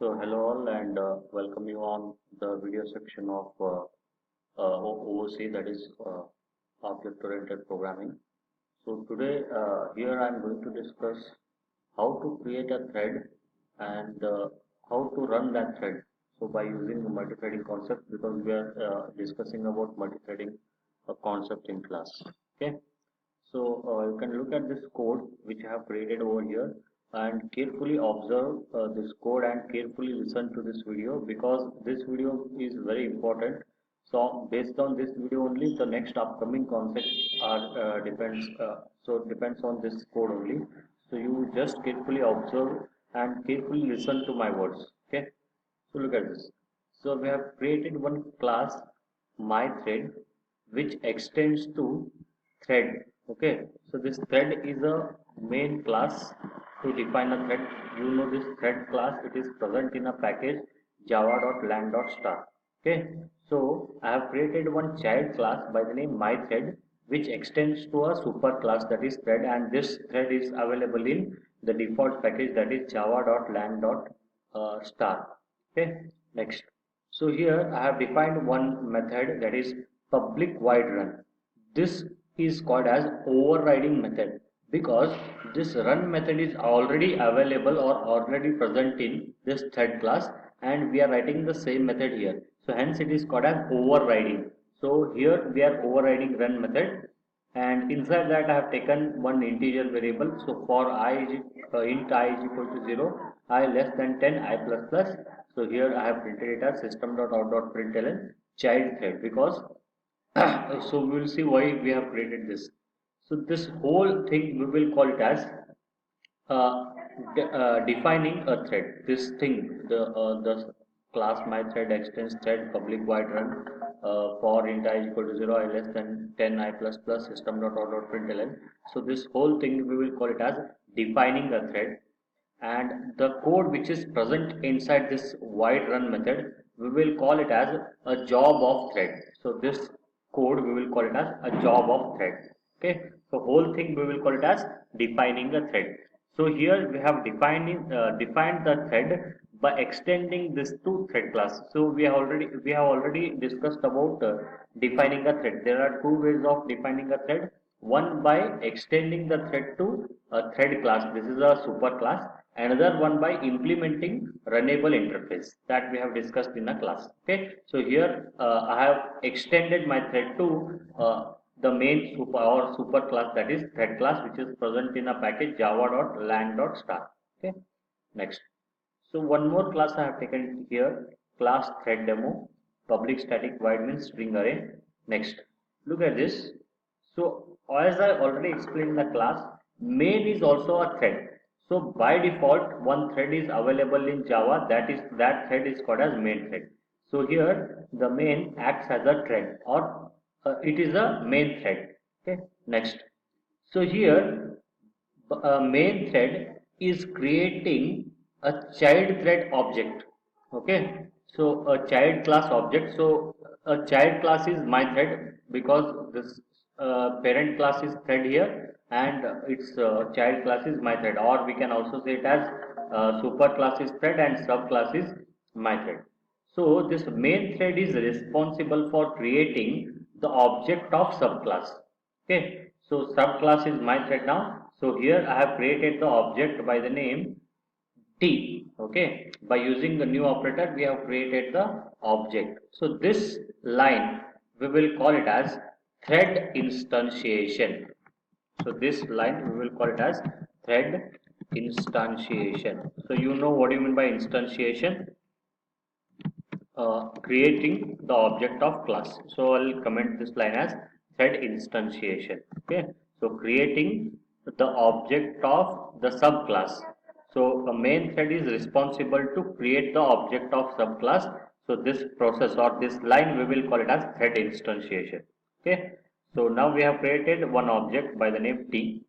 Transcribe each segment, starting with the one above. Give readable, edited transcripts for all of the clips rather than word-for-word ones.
So hello all and welcome you on the video section of OOC, that is Object Oriented Programming. So today here I am going to discuss how to create a thread and how to run that thread. So by using the multi-threading concept, because we are discussing about multi-threading concept in class. Okay. So you can look at this code which I have created over here and carefully observe this code and carefully listen to this video because this video is very important. So based on this video only, the next upcoming concepts are depends. So depends on this code only. So you just carefully observe and carefully listen to my words. Okay. So look at this. So we have created one class myThread which extends to thread. Okay, so this thread is a main class to define a thread. You know this thread class, it is present in a package java.lang.star. Okay, so I have created one child class by the name myThread which extends to a super class, that is thread, and this thread is available in the default package, that is java.lang.star. Okay, next. So here I have defined one method, that is public void run. This is called as overriding method because this run method is already available or already present in this thread class, and we are writing the same method here. So hence it is called as overriding. So here we are overriding run method, and inside that I have taken one integer variable. So for int I is equal to 0, I less than 10, I plus plus. So here I have printed it as system.out.println child thread because so we will see why we have created this. So this whole thing we will call it as defining a thread. This thing, the class my thread extends thread public void run for int I equal to 0, I less than 10, I plus plus system.out.println. So this whole thing we will call it as defining a thread, and the code which is present inside this void run method we will call it as a job of thread. So this code we will call it as a job of thread. Okay, so whole thing we will call it as defining a thread. So here we have defined the thread by extending this to thread class. So we have already discussed about defining a thread. There are two ways of defining a thread. One by extending the thread to a thread class, this is a super class. Another one by implementing runnable interface, that we have discussed in a class. Okay, so here I have extended my thread to the main super class, that is thread class, which is present in a package java.lang.star. Okay, next. So one more class I have taken here, class thread demo, public static void means string array. Next, look at this. So as I already explained in the class, main is also a thread. So by default one thread is available in Java, that thread is called as main thread. So here the main acts as a thread, or it is a main thread. Okay, next. So here a main thread is creating a child thread object. Okay, so a child class object. So a child class is my thread because this parent class is thread here, and its child class is my thread, or we can also say it as super class is thread and sub class is my thread. So this main thread is responsible for creating the object of subclass. Okay, so subclass is my thread now. So here I have created the object by the name T. Okay, by using the new operator we have created the object. So this line we will call it as thread instantiation. So this line we will call it as thread instantiation. So you know what do you mean by instantiation? Creating the object of class. So I'll comment this line as thread instantiation. Okay, so creating the object of the subclass. So a main thread is responsible to create the object of subclass. So this process or this line we will call it as thread instantiation. Okay, so now we have created one object by the name T.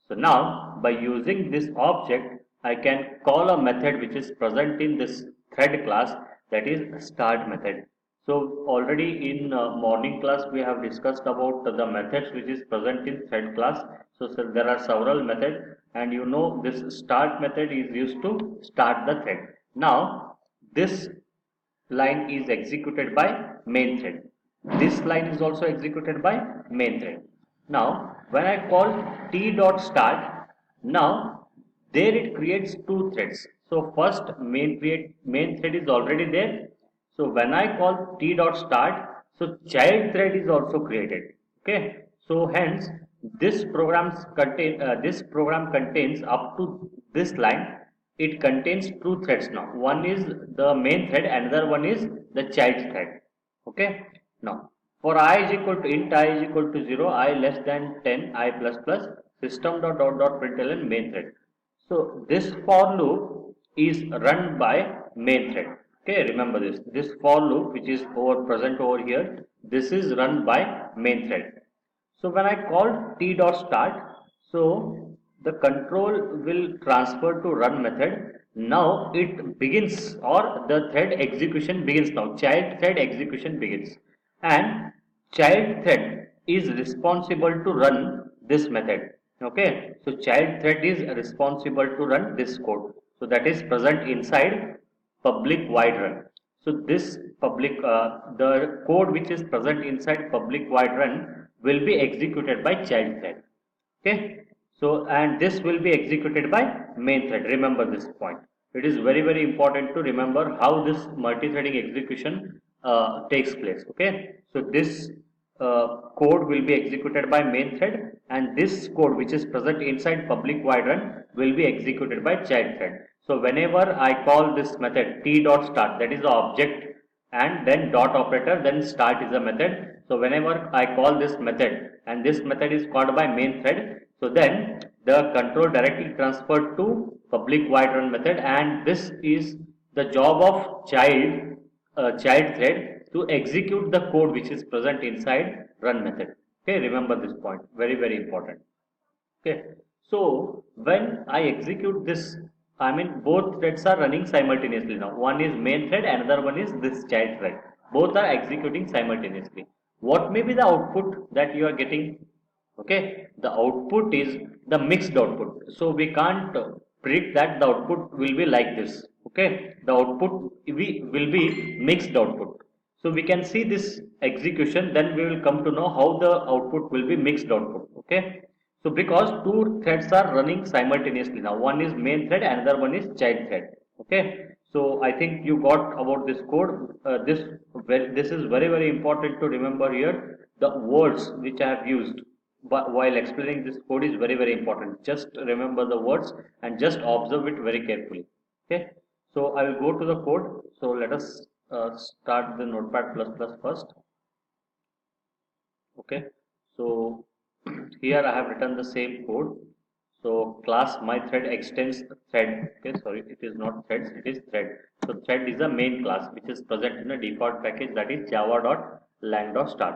So now by using this object I can call a method which is present in this thread class, that is start method. So already in morning class we have discussed about the methods which is present in thread class. So there are several methods, and you know this start method is used to start the thread. Now this line is executed by main thread. This line is also executed by main thread. Now when I call t dot start, now there it creates two threads. So first main thread is already there. So when I call t dot start, so child thread is also created. Okay. So hence this program contains up to this line. It contains two threads now. One is the main thread, another one is the child thread. Okay. Now for I is equal to int I is equal to 0, I less than 10, I plus plus system dot println main thread. So this for loop is run by main thread. Okay, remember this. This for loop which is present over here, this is run by main thread. So when I call t dot start, so the control will transfer to run method. Now it begins, or the thread execution begins now. Child thread execution begins, and child thread is responsible to run this method. Okay, so child thread is responsible to run this code. So that is present inside public void run. So this the code which is present inside public void run will be executed by child thread. Okay. So and this will be executed by main thread. Remember this point. It is very important to remember how this multi-threading execution takes place. Okay. So this code will be executed by main thread, and this code which is present inside public void run will be executed by child thread. So whenever I call this method t dot start, that is the object, and then dot operator, then start is a method. So whenever I call this method and this method is called by main thread, so then the control directly transferred to public void run method, and this is the job of child thread to execute the code which is present inside run method. Okay, remember this point, very important. Okay, so when I execute this, I mean both threads are running simultaneously now. One is main thread, another one is this child thread. Both are executing simultaneously. What may be the output that you are getting? Okay, the output is the mixed output. So we can't predict that the output will be like this. Okay, the output will be mixed output. So we can see this execution, then we will come to know how the output will be mixed output. Okay. So because two threads are running simultaneously now, one is main thread, another one is child thread. Okay. So I think you got about this code. This is very important to remember here. The words which I have used while explaining this code is very important. Just remember the words and just observe it very carefully. Okay. So I will go to the code. So let us start the Notepad++ first. Okay. So here I have written the same code. So class my thread extends thread. Okay, sorry, it is not threads, it is thread. So thread is a main class which is present in a default package, that is java.lang.start.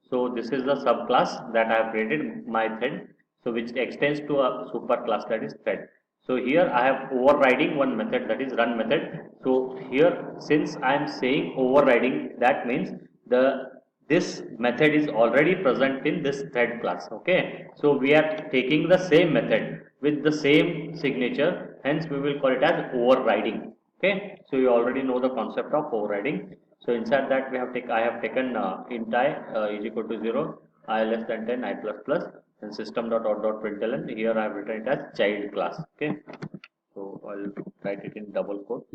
So this is the subclass that I have created, my thread. So which extends to a super class, that is thread. So here I have overriding one method, that is run method. So here since I am saying overriding, that means the this method is already present in this thread class. Okay, so we are taking the same method with the same signature, hence we will call it as overriding. Okay, so you already know the concept of overriding. So inside that I have taken int I is equal to 0, I less than 10, I plus plus, and system.out.println. Here I have written it as child class. Okay, so I'll write it in double quote.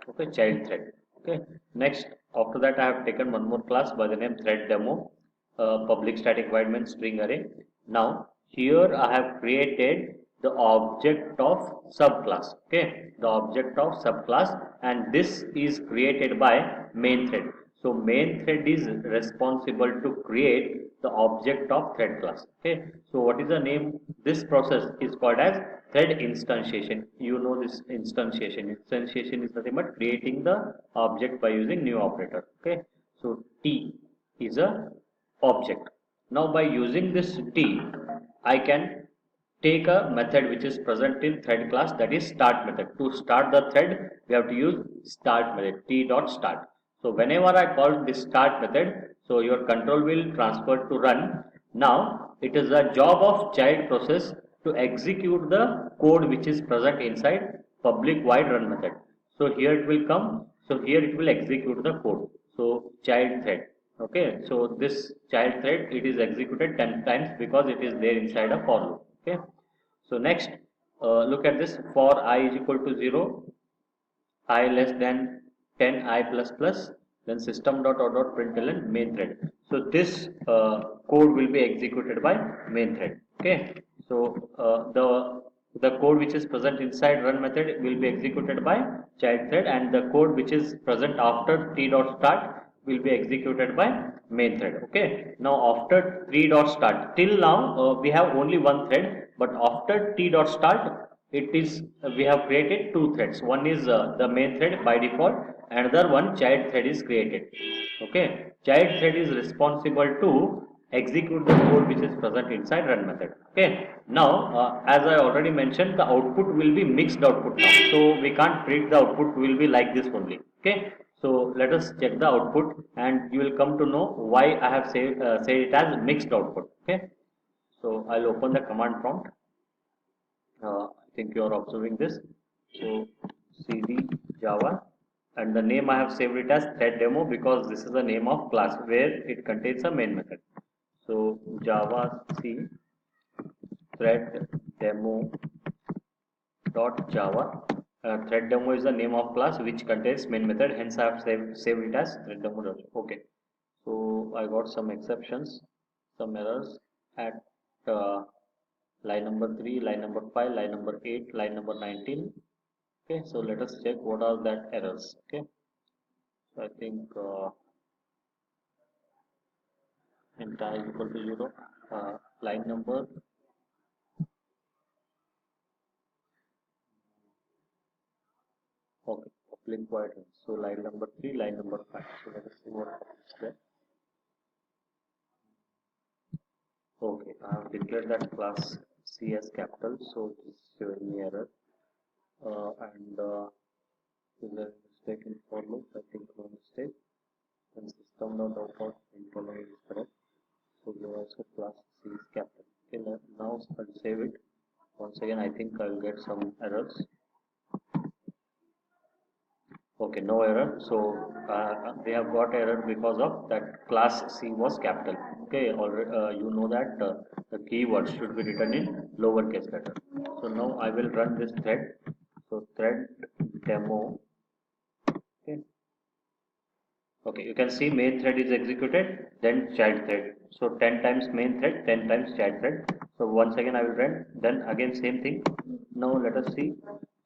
Okay, child thread. Okay, next after that I have taken one more class by the name thread demo, public static void main string array. Now here I have created the object of subclass. Okay, the object of subclass, and this is created by main thread. So main thread is responsible to create the object of thread class. Okay, so what is the name? This process is called as thread instantiation. You know this instantiation. Instantiation is nothing but creating the object by using new operator. Okay, so T is a object. Now by using this T, I can take a method which is present in thread class, that is start method. To start the thread, we have to use start method, T dot start. So whenever I call this start method, so your control will transfer to run. Now it is the job of child process to execute the code which is present inside public void run method. So here it will come. So here it will execute the code. So child thread. Okay. So this child thread, it is executed 10 times because it is there inside a for loop. Okay. So next, look at this. For I is equal to 0, I less than 10 I plus plus, then system.out.println main thread. So this code will be executed by main thread. Okay. So the code which is present inside run method will be executed by child thread, and the code which is present after t dot start will be executed by main thread. Okay. Now after t dot start, till now we have only one thread, but after t dot start, it is we have created two threads. One is the main thread by default, another one child thread is created. Okay. Child thread is responsible to execute the code which is present inside run method. Okay. Now as I already mentioned, the output will be mixed output now, so we can't predict the output will be like this only. Okay. So let us check the output and you will come to know why I have said it as mixed output. Okay. So I'll open the command prompt. I think you are observing this. So cd java, and the name I have saved it as thread demo because this is the name of class where it contains a main method. So java c thread demo dot java. Thread demo is the name of class which contains main method. Hence I have saved it as thread demo. Okay. So I got some exceptions, some errors at line number 3, line number 5, line number 8, line number 19. Okay, so let us check what are that errors. Okay, so I think entire is equal to 0. Line number, okay, public void. So line number 3, line number 5. So let us see what is there. Okay, I have declared that class C as capital, so it is showing me error. And is there a mistake in for loop? I think no mistake. And system.out is correct. So here also class C is capital. Okay, now I'll save it. Once again, I think I'll get some errors. Okay, no error. So we have got error because of that class C was capital. Okay, already you know that the keyword should be written in lowercase letter. So now I will run this thread. So thread demo. Okay. Okay, you can see main thread is executed, then child thread. So 10 times main thread, 10 times child thread. So once again I will run, then again same thing. Now let us see.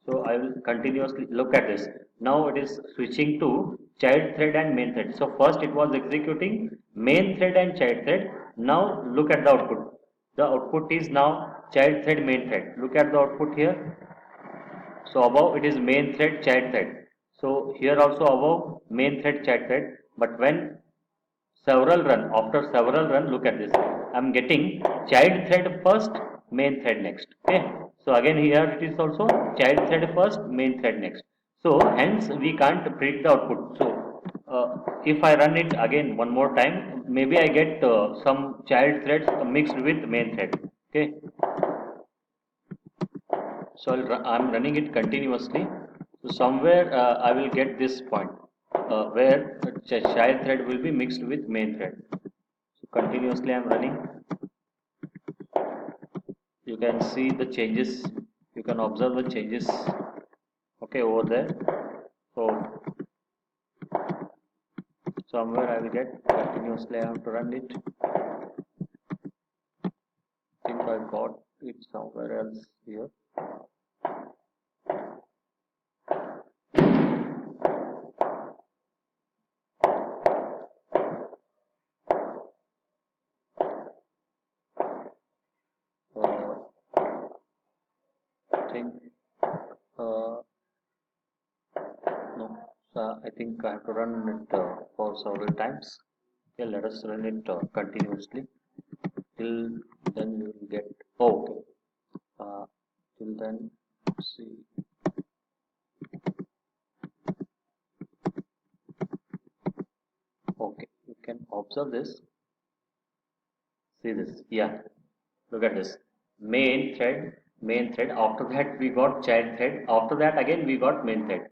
So I will continuously look at this. Now it is switching to child thread and main thread. So first it was executing main thread and child thread. Now look at the output. The output is now child thread, main thread. Look at the output here. So above it is main thread, child thread. So here also above main thread, child thread. But when several run, after several run, look at this. I am getting child thread first, main thread next. Okay. So again here it is also child thread first, main thread next. So hence we can't predict the output. So if I run it again one more time, maybe I get some child threads mixed with main thread. Okay. So I'm running it continuously. So somewhere I will get this point where child thread will be mixed with main thread. So continuously I'm running. You can see the changes. You can observe the changes. Okay, over there. So somewhere I will get continuously. I have to run it. I think I got it somewhere else here. I think no. I think I have to run it for several times. Okay, let us run it continuously. Till then we will get okay. Till then, see. Okay, you can observe this. See this. Yeah, look at this. Main thread, main thread. After that we got child thread. After that again we got main thread.